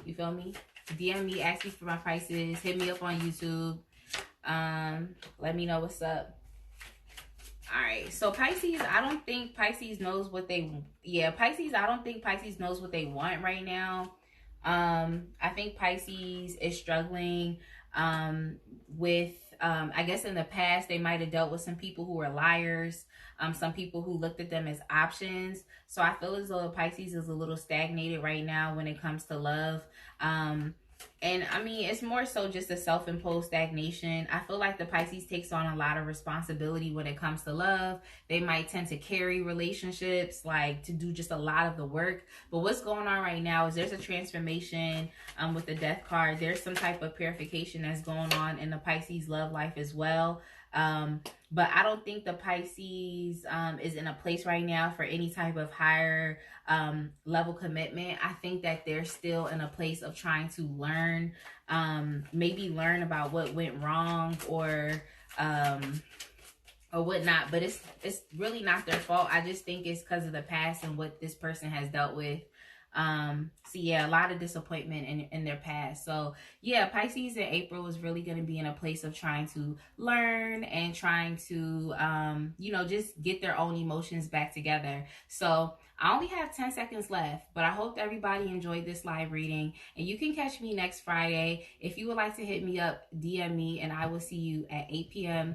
You feel me? DM me, ask me for my prices. Hit me up on YouTube. Let me know what's up. All right, so Pisces, I don't think Pisces knows what they, I don't think Pisces knows what they want right now. I think Pisces is struggling with, I guess in the past, they might have dealt with some people who were liars, some people who looked at them as options. So I feel as though Pisces is a little stagnated right now when it comes to love. And I mean, it's more so just a self-imposed stagnation. I feel like the Pisces takes on a lot of responsibility when it comes to love. They might tend to carry relationships, like to do just a lot of the work. But what's going on right now is there's a transformation with the death card. There's some type of purification that's going on in the Pisces love life as well. But I don't think the Pisces is in a place right now for any type of higher level commitment. I think that they're still in a place of trying to learn, maybe learn about what went wrong or whatnot. But it's really not their fault. I just think it's because of the past and what this person has dealt with. So yeah, a lot of disappointment in their past. So yeah, Pisces in April is really going to be in a place of trying to learn and trying to you know, just get their own emotions back together. So I only have 10 seconds left, but I hope everybody enjoyed this live reading, and you can catch me next Friday. If you would like to hit me up, DM me, and I will see you at 8 p.m.